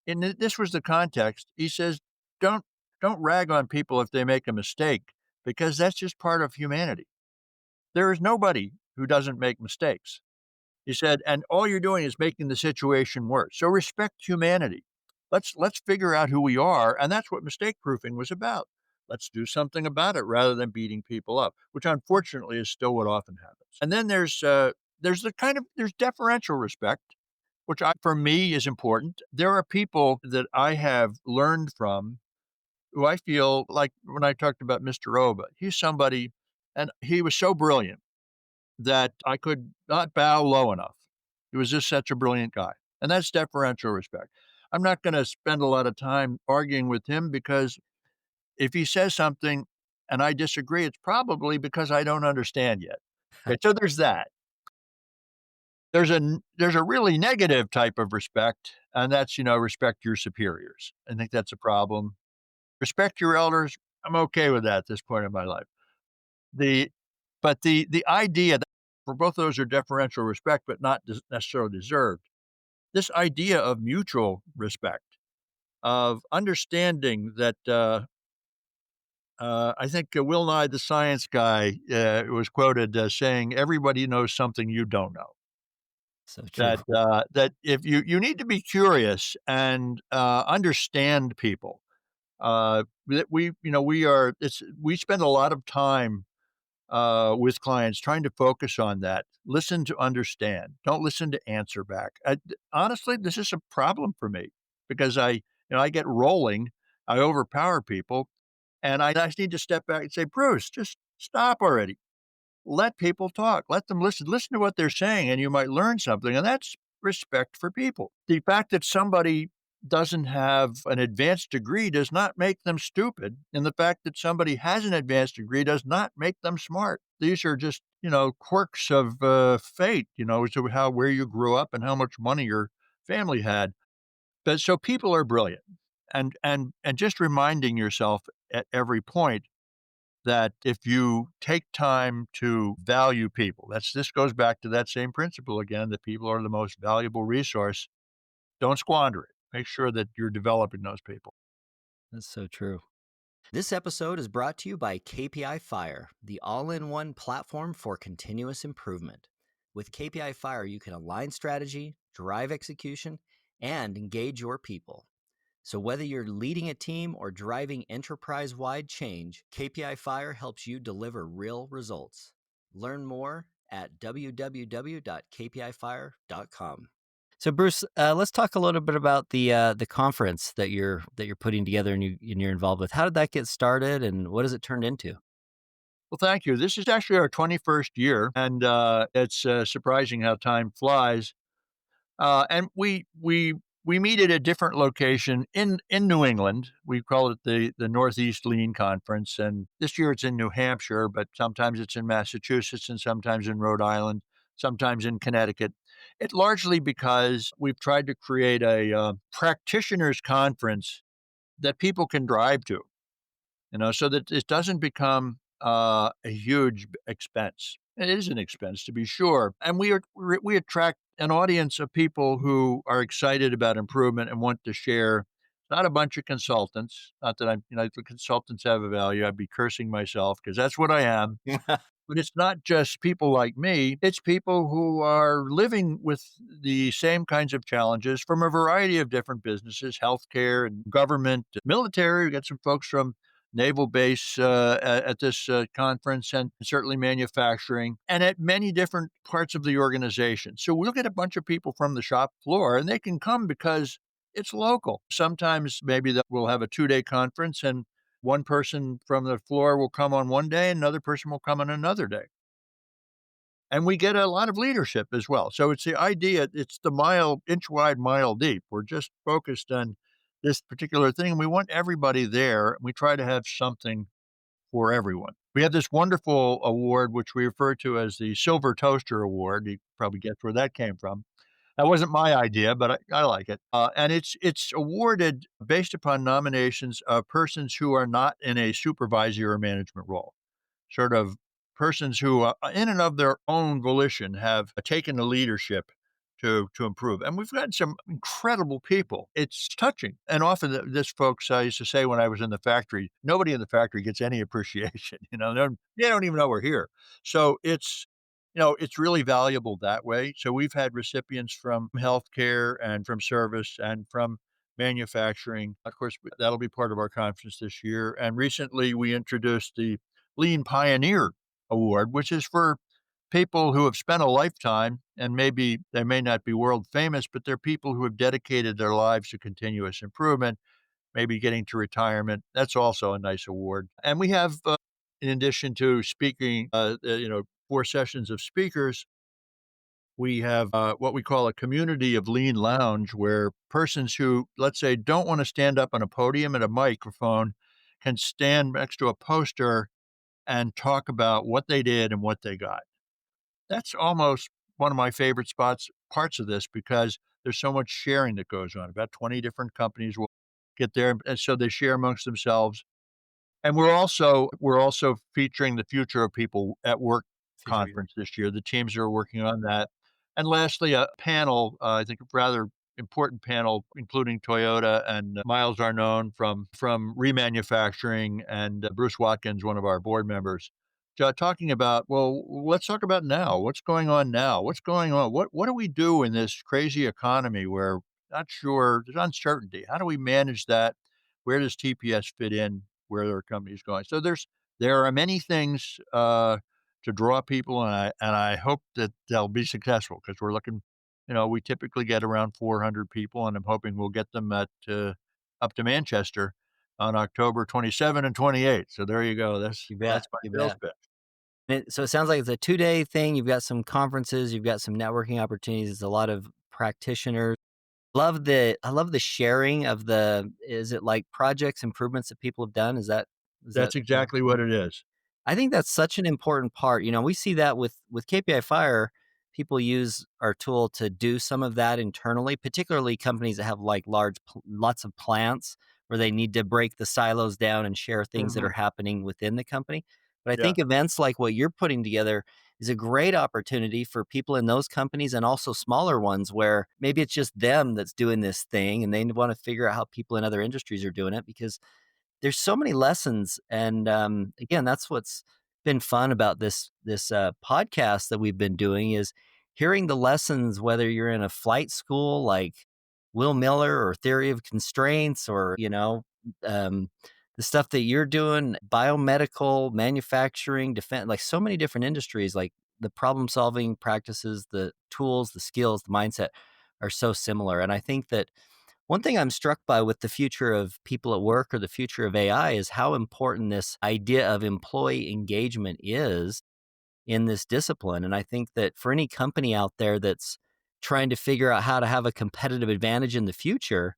And this was the context. He says, "Don't don't rag on people if they make a mistake, because that's just part of humanity. There is nobody who doesn't make mistakes." He said, "And all you're doing is making the situation worse. So respect humanity. Let's figure out who we are, and that's what mistake proofing was about. Let's do something about it rather than beating people up," which unfortunately is still what often happens. And then there's deferential respect, which for me is important. There are people that I have learned from who I feel like when I talked about Mr. Oba, he's somebody, and he was so brilliant that I could not bow low enough. He was just such a brilliant guy, and that's deferential respect. I'm not gonna spend a lot of time arguing with him because if he says something and I disagree, it's probably because I don't understand yet. Okay, so there's that. There's a really negative type of respect, and that's, respect your superiors. I think that's a problem. Respect your elders, I'm okay with that at this point in my life. The but the idea that for both of those are deferential respect, but not necessarily deserved. This idea of mutual respect, of understanding that, I think, Will Nye the Science Guy, was quoted, saying, "Everybody knows something you don't know." So true. That if you need to be curious and, understand people. That we spend a lot of time with clients, trying to focus on that. Listen to understand. Don't listen to answer back. Honestly, this is a problem for me because I get rolling. I overpower people, and I just need to step back and say, Bruce, just stop already. Let people talk. Let them listen. Listen to what they're saying, and you might learn something. And that's respect for people. The fact that somebody doesn't have an advanced degree does not make them stupid. And the fact that somebody has an advanced degree does not make them smart. These are just, quirks of fate, as to where you grew up and how much money your family had. But so people are brilliant. And just reminding yourself at every point that if you take time to value people, this goes back to that same principle again, that people are the most valuable resource. Don't squander it. Make sure that you're developing those people. That's so true. This episode is brought to you by KPI Fire, the all in one platform for continuous improvement. With KPI Fire, you can align strategy, drive execution, and engage your people. So, whether you're leading a team or driving enterprise wide change, KPI Fire helps you deliver real results. Learn more at www.kpifire.com. So, Bruce, let's talk a little bit about the conference that you're putting together and you're involved with. How did that get started, and what has it turned into? Well, thank you. This is actually our 21st year, and it's surprising how time flies. And we meet at a different location in New England. We call it the Northeast Lean Conference, and this year it's in New Hampshire, but sometimes it's in Massachusetts, and sometimes in Rhode Island, sometimes in Connecticut. It largely because we've tried to create a practitioners conference that people can drive to, so that it doesn't become a huge expense. It is an expense to be sure, and we attract an audience of people who are excited about improvement and want to share. Not a bunch of consultants. Not that I'm, the consultants have a value. I'd be cursing myself because that's what I am. But it's not just people like me, it's people who are living with the same kinds of challenges from a variety of different businesses, healthcare and government, military. We got some folks from naval base at this conference, and certainly manufacturing, and at many different parts of the organization. So we'll get a bunch of people from the shop floor, and they can come because it's local. Sometimes maybe that we'll have a 2-day conference, and one person from the floor will come on one day, another person will come on another day. And we get a lot of leadership as well. So it's the idea, it's the mile, inch wide, mile deep. We're just focused on this particular thing. We want everybody there. We try to have something for everyone. We have this wonderful award, which we refer to as the Silver Toaster Award. You probably guess where that came from. That wasn't my idea, but I like it. And it's awarded based upon nominations of persons who are not in a supervisory or management role, sort of persons who, in and of their own volition, have taken the leadership to improve. And we've got some incredible people. It's touching. And often, this folks, I used to say when I was in the factory, nobody in the factory gets any appreciation. They don't even know we're here. So it's really valuable that way. So we've had recipients from healthcare and from service and from manufacturing. Of course, that'll be part of our conference this year. And recently we introduced the Lean Pioneer Award, which is for people who have spent a lifetime, and maybe they may not be world famous, but they're people who have dedicated their lives to continuous improvement, maybe getting to retirement. That's also a nice award. And we have, in addition to speaking, 4 sessions of speakers, we have what we call a community of lean lounge, where persons who, let's say, don't want to stand up on a podium and a microphone can stand next to a poster and talk about what they did and what they got. That's almost one of my favorite parts of this, because there's so much sharing that goes on. About 20 different companies will get there, and so they share amongst themselves. And we're also featuring the Future of People at Work conference this year. The teams are working on that. And lastly, a panel, I think a rather important panel, including Toyota and Miles Arnone from remanufacturing, and Bruce Watkins, one of our board members, talking about, well, let's talk about now. What's going on now? What's going on? What do we do in this crazy economy where not sure, there's uncertainty? How do we manage that? Where does TPS fit in? Where their company's going. So there are many things to draw people, and I hope that they'll be successful, because we're looking. We typically get around 400 people, and I'm hoping we'll get them at up to Manchester on October 27 and 28. So there you go. That's You bet, that's my you sales bet. pitch. So it sounds like it's a 2-day thing. You've got some conferences, you've got some networking opportunities, it's a lot of practitioners. I love the sharing of is it like projects, improvements that people have done? Is that That's exactly what it is. I think that's such an important part. We see that with KPI Fire, people use our tool to do some of that internally, particularly companies that have like lots of plants where they need to break the silos down and share things that are Mhm. happening within the company. But I Yeah, think events like what you're putting together is a great opportunity for people in those companies and also smaller ones where maybe it's just them that's doing this thing and they want to figure out how people in other industries are doing it, because there's so many lessons. And again, that's what's been fun about this podcast that we've been doing, is hearing the lessons, whether you're in a flight school like Will Miller or Theory of Constraints, or um, the stuff that you're doing, biomedical, manufacturing, defense, like so many different industries. Like the problem solving practices, the tools, the skills, the mindset are so similar. And I think that one thing I'm struck by with the future of people at work or the future of AI is how important this idea of employee engagement is in this discipline. And I think that for any company out there that's trying to figure out how to have a competitive advantage in the future,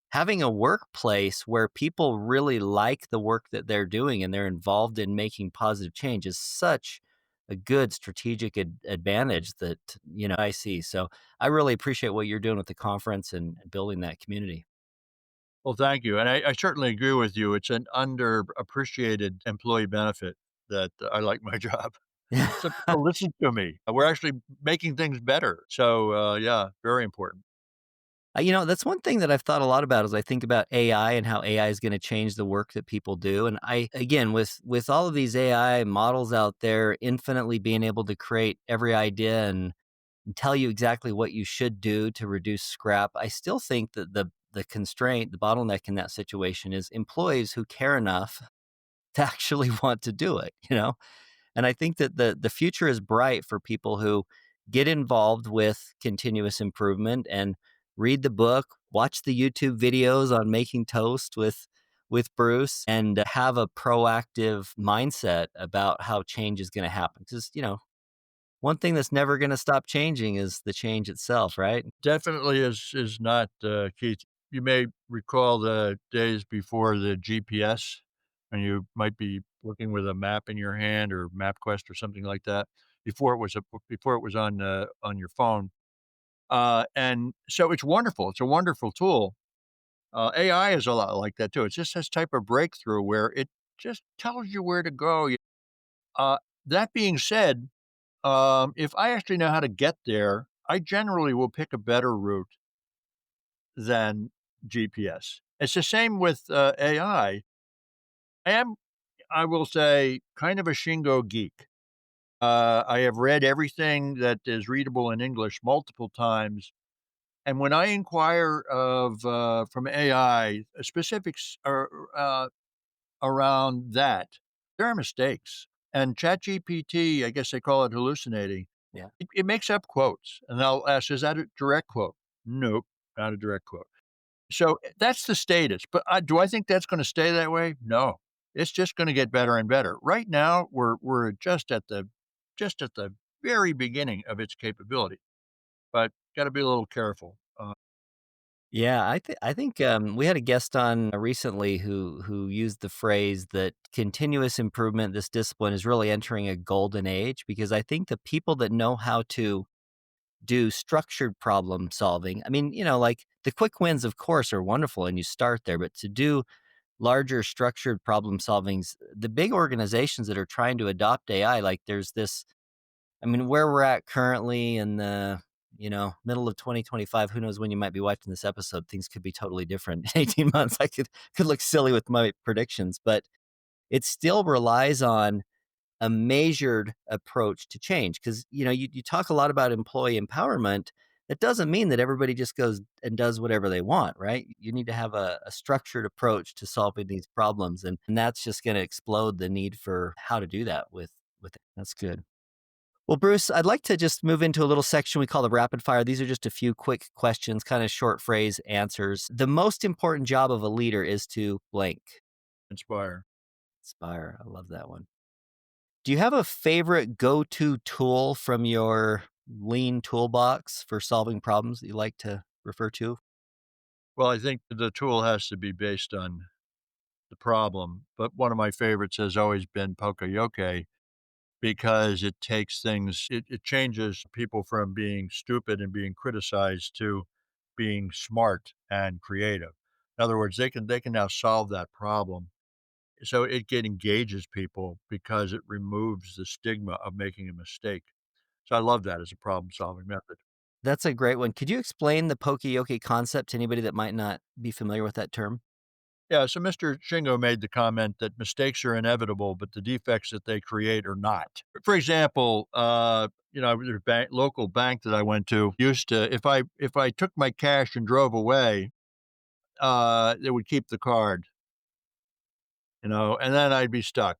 having a workplace where people really like the work that they're doing and they're involved in making positive change is such a good strategic advantage that I see. So I really appreciate what you're doing with the conference and building that community. well, thank you, and I certainly agree with you. It's an underappreciated employee benefit that I like my job. Some people listen to me. We're actually making things better. So, yeah, very important. That's one thing that I've thought a lot about as I think about AI and how AI is going to change the work that people do. And I, again, with all of these AI models out there, infinitely being able to create every idea and tell you exactly what you should do to reduce scrap, I still think that the constraint, the bottleneck in that situation is employees who care enough to actually want to do it. And I think that the future is bright for people who get involved with continuous improvement and read the book, watch the YouTube videos on making toast with Bruce, and have a proactive mindset about how change is going to happen. Because one thing that's never going to stop changing is the change itself, right? Definitely is not, Keith. You may recall the days before the GPS, and you might be looking with a map in your hand or MapQuest or something like that before it was on your phone. And so it's wonderful. It's a wonderful tool. AI is a lot like that too. It's just this type of breakthrough where it just tells you where to go. Uh, that being said, if I actually know how to get there, I generally will pick a better route than GPS. It's the same with AI. Am, I will say, kind of a Shingo geek. I have read everything that is readable in English multiple times. And when I inquire of from AI specifics around that, there are mistakes. And ChatGPT, I guess they call it hallucinating. Yeah. It makes up quotes, and I'll ask, "Is that a direct quote?" Nope, not a direct quote. So that's the status. But do I think that's going to stay that way? No, it's just going to get better and better. Right now, we're just at the very beginning of its capability, but got to be a little careful. Yeah, I think we had a guest on recently who used the phrase that continuous improvement, this discipline, is really entering a golden age because I think the people that know how to do structured problem solving. I mean, like the quick wins, of course, are wonderful, and you start there, but to do larger structured problem solvings, the big organizations that are trying to adopt AI, like there's this I mean, where we're at currently in the, middle of 2025, who knows when you might be watching this episode, things could be totally different in 18 months. I could look silly with my predictions, but it still relies on a measured approach to change because, you talk a lot about employee empowerment. That doesn't mean that everybody just goes and does whatever they want, right? You need to have a structured approach to solving these problems. And that's just going to explode the need for how to do that with it. That's good. Well, Bruce, I'd like to just move into a little section we call the rapid fire. These are just a few quick questions, kind of short phrase answers. The most important job of a leader is to blank. Inspire. Inspire. I love that one. Do you have a favorite go to tool from your lean toolbox for solving problems that you like to refer to? Well, I think the tool has to be based on the problem, but one of my favorites has always been poka yoke because it changes people from being stupid and being criticized to being smart and creative. In other words, they can now solve that problem. So it engages people because it removes the stigma of making a mistake. So I love that as a problem solving method. That's a great one. Could you explain the poke concept to anybody that might not be familiar with that term? Yeah, so Mr. Shingo made the comment that mistakes are inevitable, but the defects that they create are not. For example, the local bank that I went to used to, if I took my cash and drove away, they would keep the card, and then I'd be stuck.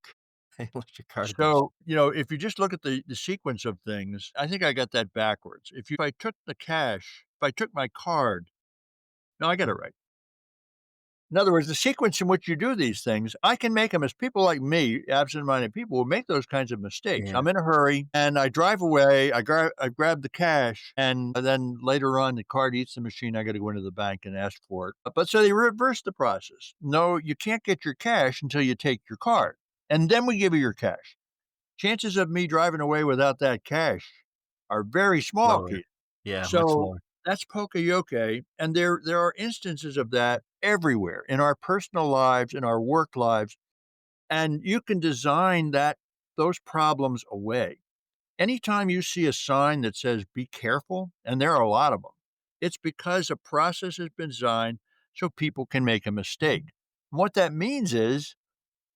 What's your card edition? So, if you just look at the sequence of things, I think I got that backwards. If I took the cash, if I took my card, no, I got it right. In other words, the sequence in which you do these things, I can make them as people like me, absent-minded people, will make those kinds of mistakes. Yeah. I'm in a hurry and I drive away. I grab the cash, and then later on, the card eats the machine. I got to go into the bank and ask for it. But so they reverse the process. No, you can't get your cash until you take your card, and then we give you your cash. Chances of me driving away without that cash are very small, Lower. Keith. Yeah, much So lower. that's poka-yoke, and there are instances of that everywhere in our personal lives, in our work lives, and you can design those problems away. Anytime you see a sign that says be careful, and there are a lot of them, it's because a process has been designed so people can make a mistake. And what that means is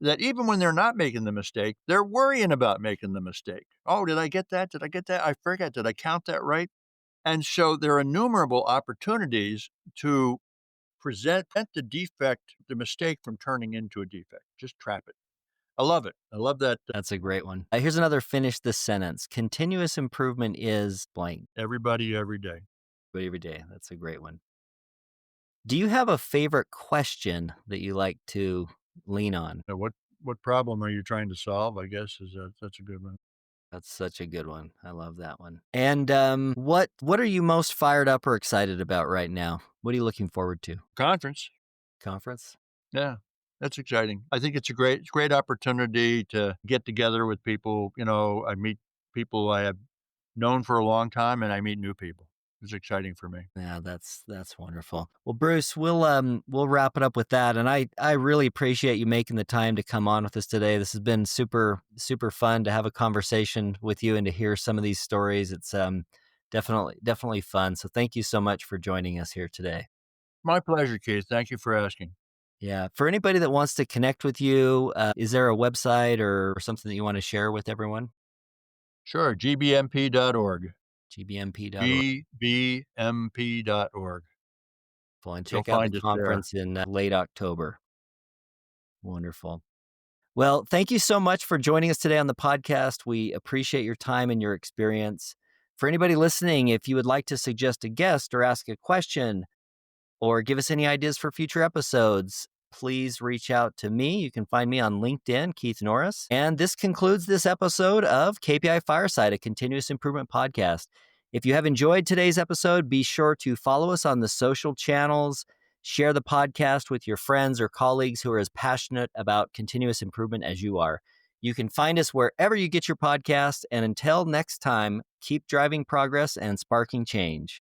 that even when they're not making the mistake, they're worrying about making the mistake. Oh, did I get that? Did I get that? I forget. Did I count that right? And so there are innumerable opportunities to present the defect, the mistake from turning into a defect. Just trap it. I love it. I love that That's a great one. Here's another finish this sentence. Continuous improvement is blank everybody every day. every day. That's a great one. Do you have a favorite question that you like to lean on? What problem are you trying to solve? I guess that's a good one. That's such a good one. I love that one. And what are you most fired up or excited about right now? What are you looking forward to? Conference. Conference? Yeah. That's exciting. I think it's a great opportunity to get together with people. I meet people I have known for a long time and I meet new people. It's exciting for me. Yeah, that's wonderful. Well, Bruce, we'll wrap it up with that. And I really appreciate you making the time to come on with us today. This has been super fun to have a conversation with you and to hear some of these stories. It's definitely fun. So thank you so much for joining us here today. My pleasure, Keith. Thank you for asking. Yeah. For anybody that wants to connect with you, is there a website or something that you want to share with everyone? Sure, gbmp.org. gbmp.org. gbmp.org. And You'll check out the find us there. conference in late October. Wonderful. Well, thank you so much for joining us today on the podcast. We appreciate your time and your experience. For anybody listening, if you would like to suggest a guest or ask a question or give us any ideas for future episodes, please reach out to me. You can find me on LinkedIn, Keith Norris. And this concludes this episode of KPI Fireside, a continuous improvement podcast. If you have enjoyed today's episode, be sure to follow us on the social channels, share the podcast with your friends or colleagues who are as passionate about continuous improvement as you are. You can find us wherever you get your podcast. And until next time, keep driving progress and sparking change.